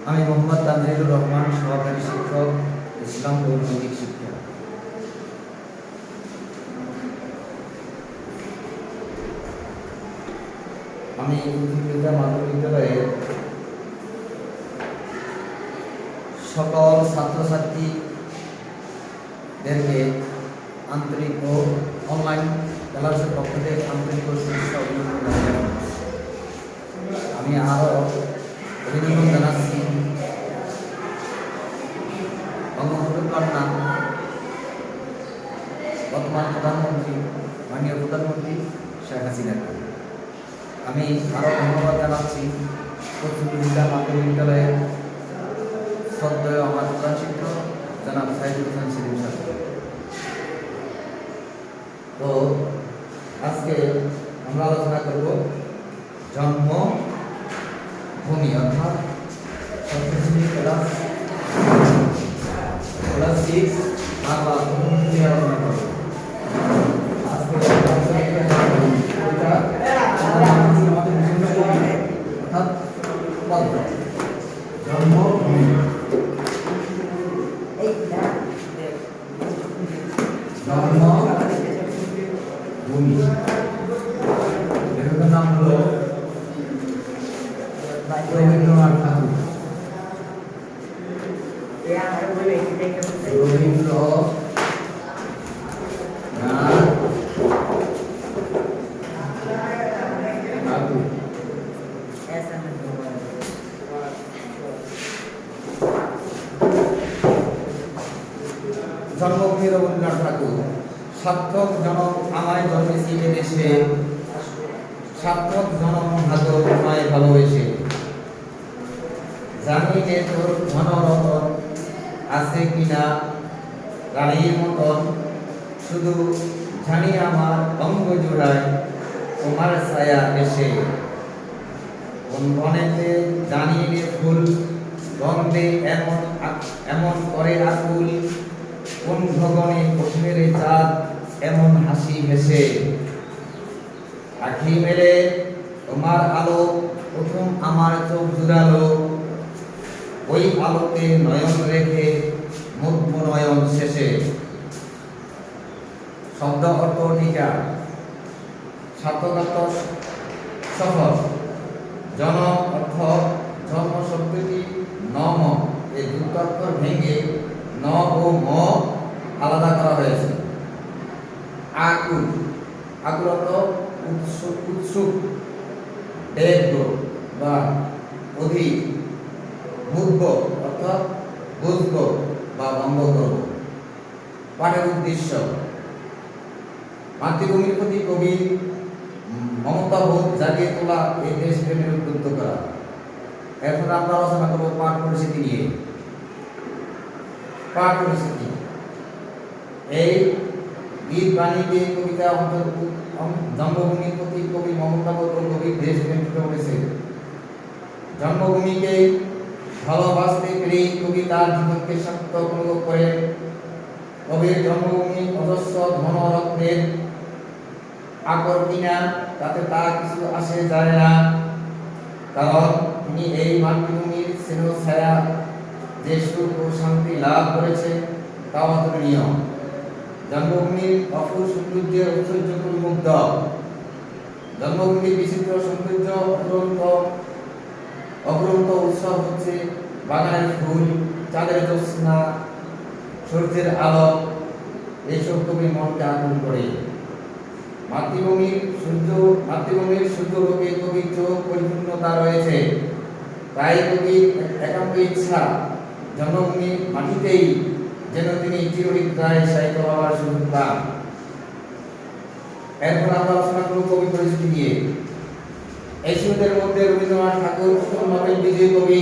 আমি মোহাম্মদ তানজিলুর রহমান, সহকারী শিক্ষক, ইসলাম ও নৈতিক শিক্ষা। আমি পৃথিবীতে মাধ্যমিক বিদ্যালয়ের সকল ছাত্রছাত্রীদেরকে আন্তরিক ও অনলাইন ক্লাসের পক্ষ থেকে আন্তরিক ও শুভেচ্ছা অভিনন্দন জানাচ্ছি। আমি আরও অভিনন্দন জানাচ্ছি বঙ্গবন্ধুর কন্যা বর্তমান প্রধানমন্ত্রী, মাননীয় প্রধানমন্ত্রী শেখ হাসিনাকে। আমি আরও ধন্যবাদ জানাচ্ছি পশ্চিম জেলা মাধ্যমিক বিদ্যালয়ের শ্রদ্ধেয় আমার প্রধান শিক্ষক জনাব সাইদুল হোসেন সেলিম স্যার। তো আজকে আমরা আলোচনা করব জন্মভূমি, অর্থাৎ ক্লাস 6 বাংলা প্রথম আলোচনা করব। আজকে অর্থাৎ পদ্ম জন্মভূমি। জন্মভূমি লেখকের নাম হলো রবীন্দ্রনাথ ঠাকুর। রবীন্দ্রনাথ ঠাকুর জন্মভূমি রবীন্দ্রনাথ ঠাকুর। সার্থক জনম আমায় জন্মেছি এদেশে, সার্থক জনম ভাগ্য তোমায় ভালোবেসে। জানি যে তোর ধনরতন আছে কিনা রানীর মতন, শুধু জানি আমার অঙ্গ জোড়ায় তোমার ছায়া এসে। কোন বনেতে জানিয়ে ফুল গন্ধে এমন করে আকুল, কোন ভগনে ওঠের চাঁদ এমন হাসি হেসে। আখি মেলে তোমার আলো প্রথম আমার চোখ জুড়ালো, ওই আলোতে নয়ন রেখে মুগ্ধ নয়ন শেষে। শব্দ অর্থ টিকা। সার্থকতা সফল। জনম অর্থ জন্ম শব্দটি নম, এই দুটো অক্ষর ভেঙে ন ও ম আলাদা করা হয়েছে। আকুল, আকুল অর্থ উৎসুক, ব্যগ্র বা অধিক। মুগ্ধ অর্থাৎ বুঝব বা বন্ধ করব। পাঠের উদ্দেশ্য মাতৃভূমির প্রতি কবি মমতাবোধ জাগিয়ে তোলা, এই দেশপ্রেমের উদ্বুদ্ধ করা। এখন আমরা আলোচনা করব পাঠ পরিস্থিতি নিয়ে। পাঠ পরিস্থিতি এই গীত বাণীকে কবিতা জন্মভূমির প্রতি কবি মমতাবোধ ও কবির দেশপ্রেম ফুটে উঠেছে। জন্মভূমিকে ভালোবাসতে পেরে কবি তার জীবনকে সার্থক অনুভব করেন। কবির জন্মভূমি অজস্র ধনরত্নের আকর কিনা তাতে তার কিছু আসে যায় না, কারণ তিনি এই মাতৃভূমির স্নেহ ছায়া যে সুখ ও শান্তি লাভ করেছে তা অতুলনীয়। জন্মভূমির অপূর্ব সৌন্দর্যের ঐশ্বর্য মুগ্ধ। জন্মভূমির বিচিত্র সৌন্দর্য অগ্রন্ত উৎসব হচ্ছে বাগানের ফুল, চাঁদের জ্যোৎস্না, সূর্যের আলো, এইসব কবি মনকে আকুল করে। মাতৃভূমির সূর্যলোকে কবির চোখ পরিপূর্ণতা রয়েছে, তাই কবির একান্ত ইচ্ছা জন্মভূমির মাটিতেই যেন তিনি চিরনিদ্রায় শায়িত হওয়ার সুযোগ পান। এরপর আমরা আলোচনা করব কবি পরিচিতি নিয়ে। এই শিশুদের মধ্যে রবীন্দ্রনাথ ঠাকুর প্রথম নোবেল বিজয়ী কবি।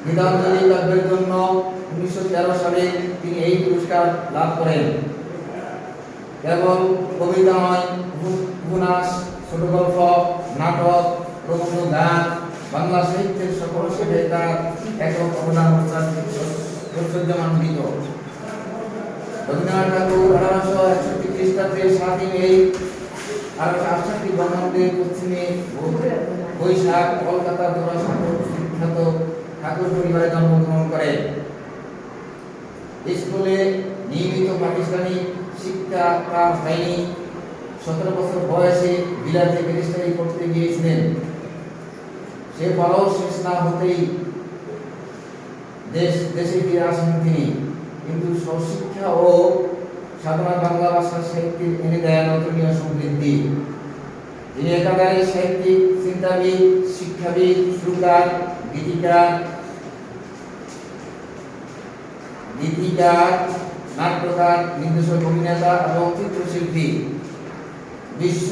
গীতাঞ্জলি কাব্যের জন্য 1913 সালে তিনি এই পুরস্কার লাভ করেন। কেবল কবিতা নয়, উপন্যাস, ছোট গল্প, নাটক, প্রবন্ধ, গান, বাংলা সাহিত্যের সকল শেখে তার একক অবদান ঐশ্বর্যমণ্ডিত। রবীন্দ্রনাথ ঠাকুর 1861 খ্রিস্টাব্দে 7 মে 1868 বঙ্গাব্দে পশ্চিমে বৈশাখ কলকাতা জোড়াসাঁকো বিখ্যাত ঠাকুর পরিবারে জন্মগ্রহণ করেন। স্কুলে নিয়মিত প্রাতিষ্ঠানিক শিক্ষা তার হয়নি। 17 বছর বয়সে বিলাতে ব্যারিস্টারি করতে গিয়েছিলেন। সে পড়াও শেষ না হতেই দেশে ফিরে আসেন তিনি, কিন্তু স্বশিক্ষা ও সাধনা বাংলা ভাষা সাহিত্যের এনে দেয় নতুনীয় সমৃদ্ধি। তিনি একাধারে সাহিত্যিক, চিন্তাবিদ, শিক্ষাবিদ, সুরকার, গীতিকার, নাট্যকার, নির্দেশক, অভিনেতা এবং চিত্রশিল্পী। বিশ্ব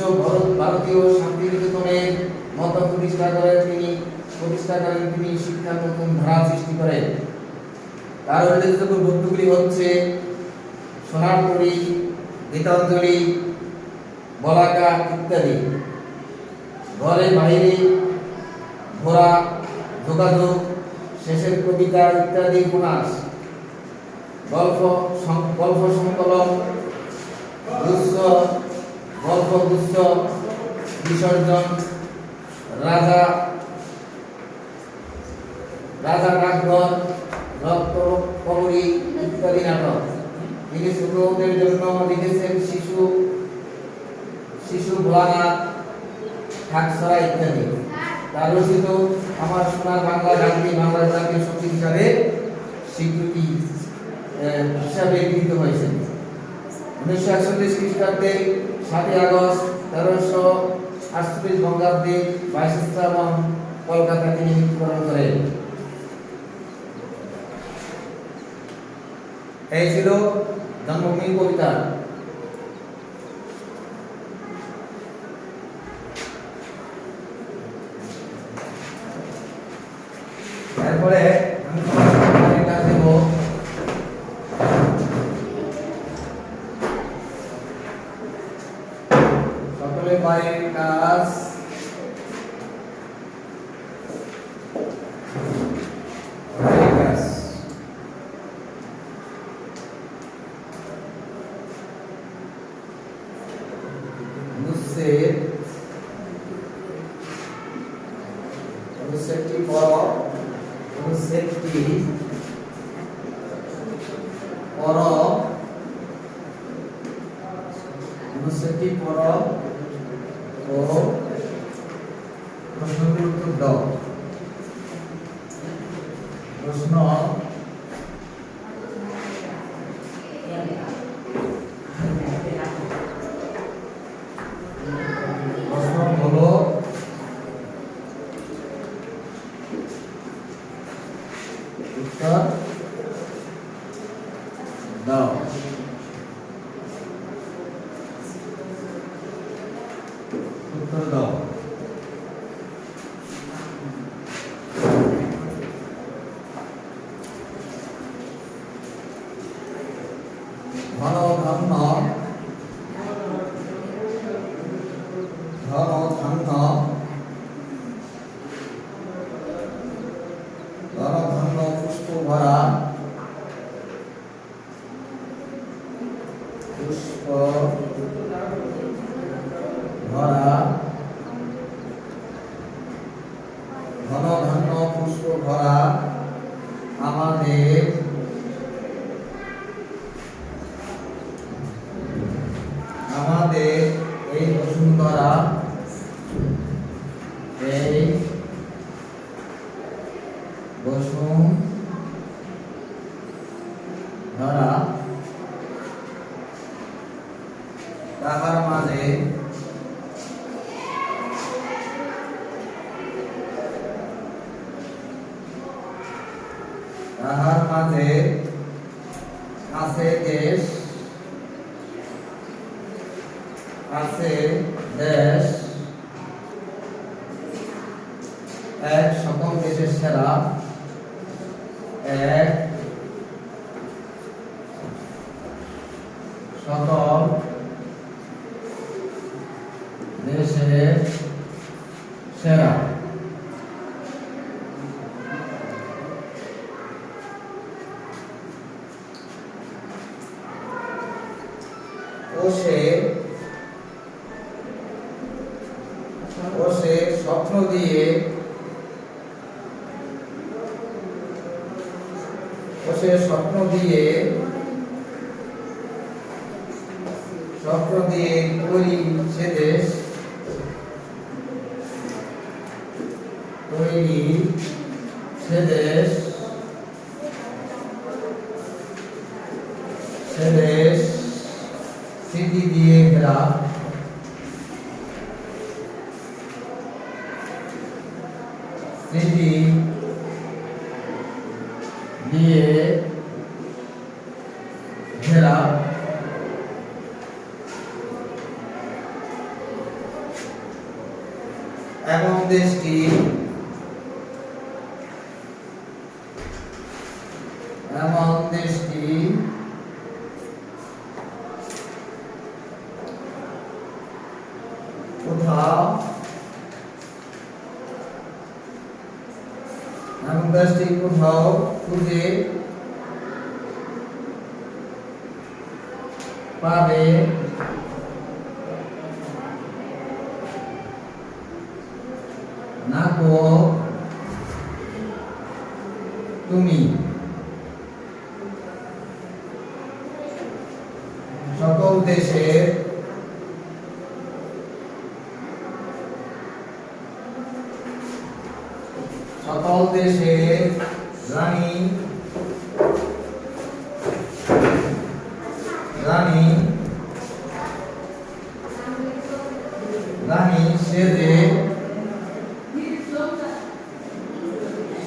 ভারতীয় শান্তিনিকেতনের মতো প্রতিষ্ঠা করেন তিনি শিক্ষার নতুন ধারা সৃষ্টি করেন। তার উল্লেখযোগ্য গ্রন্থগুলি হচ্ছে সোনার তরী, গীতাঞ্জলি, বলাকা ইত্যাদি। ঘরে বাইরে, ঘোড়া, যোগাযোগ, শেষের কবিতা ইত্যাদি উপন্যাস, গল্প সংকলন, গল্পগুচ্ছ, বিসর্জন, রাজা ডাকঘর, রক্তকরী ইত্যাদি নাটক। তিনি ছোটদের জন্য লিখেছেন শিশু ভোলানাথ, ঠাকছড়া ইত্যাদি। তার রচিত আমার সোনার বাংলা গানটি বাংলা জাতীয় সঙ্গীত হিসাবে স্বীকৃতি হিসাবে গৃহীত হয়েছে। 1941 খ্রিস্টাব্দে 7 আগস্ট, 1348 বঙ্গাব্দে 22 শ্রাবণ কলকাতা তিনি মৃত্যুবরণ করেন। এই ছিল জন্মভূমি কবিতা। এরপরে আমি তোমাদের কাছে দেব সকলে বাড়ির কাজ। প্রশ্নটির উত্তর দাও। প্রশ্ন হলো উত্তর দাও। উত্তর দাও। ধন পুষ্প ভরা ঘন পুষ্প ভরা আমাদের এই বসুন্ধরা, এই বসুন্ধরা তাহার মাঝে আছে দেশ এক সকল দেশের সেরা, এক সকল দেশের সেরা। ও সে স্বপ্ন দিয়ে ও সে স্বপ্ন দিয়ে তৈরি সে দেশ স্মৃতি দিয়ে ঘেরা স্মৃতি দিয়ে ঘেরা এবং দেশটি কোথাও খুঁজে পাবে না গো তুমি। সকল দেশের রানী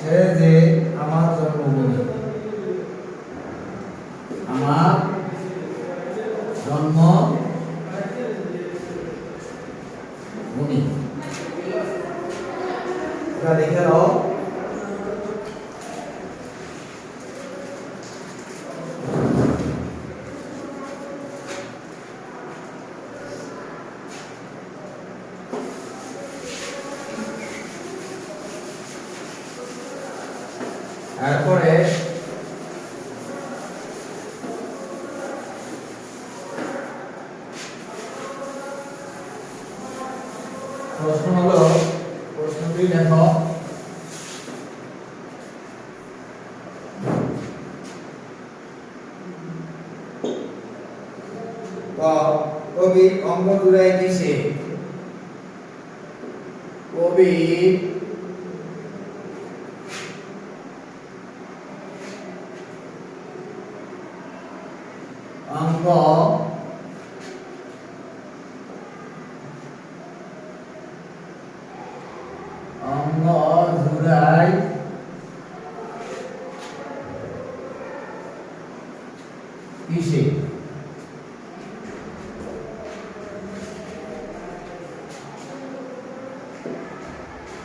সেজে আমার জন্মভূমি দেখে নাও। এরপরে প্রশ্ন হলো, প্রশ্নটি লেখো। কবি অঙ্গ জুড়ায় কিসে? কবি অঙ্গ জুড়ায় কিসে?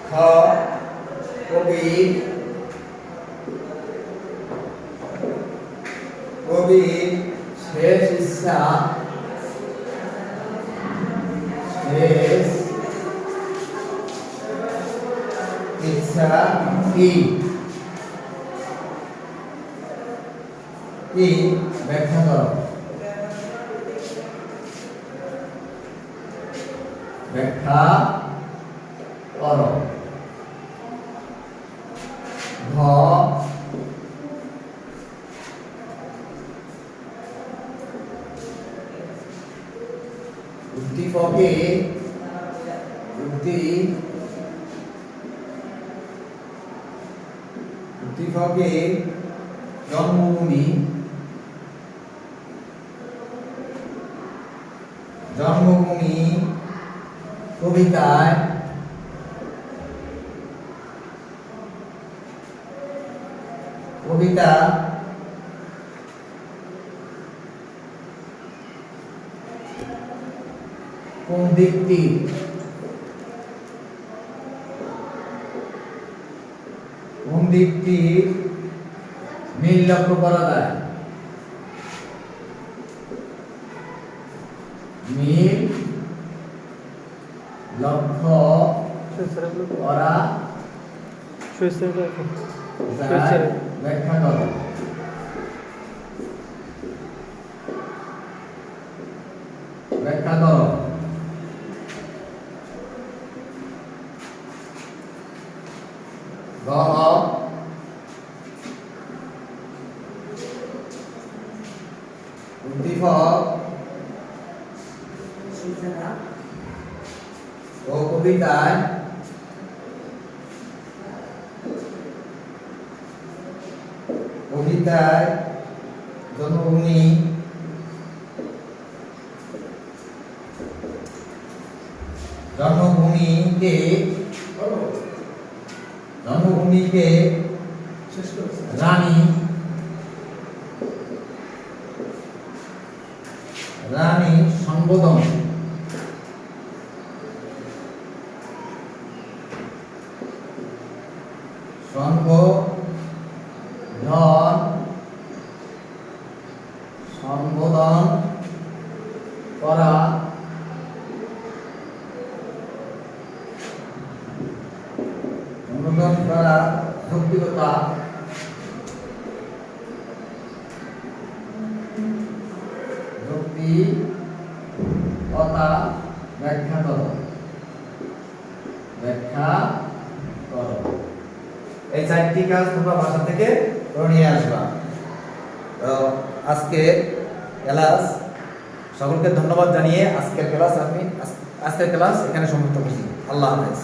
খ কবির শেষ ইচ্ছা কি? ব্যাখ্যা করো। ব্যাখ্যা করো। ঘ উদ্দীপকে জন্মভূমি কবিতায় কোন দিকটি মিল লক্ষ্য করা যায়? মিল লক্ষ্য করা ব্যাখ্যা করো। ব্যাখ্যা করো। লেখক ও কবিতায় জন্মভূমি জন্মভূমিকে রানী সম্বোধন করা যৌক্তিকতা ব্যাখ্যা করো এই চারটি কাজ তোমরা ভাষা থেকে করে নিয়ে আসবা। তো আজকে ক্লাস সকলকে ধন্যবাদ জানিয়ে আজকের ক্লাস এখানে সমাপ্ত করছি। আল্লাহ হাফেজ।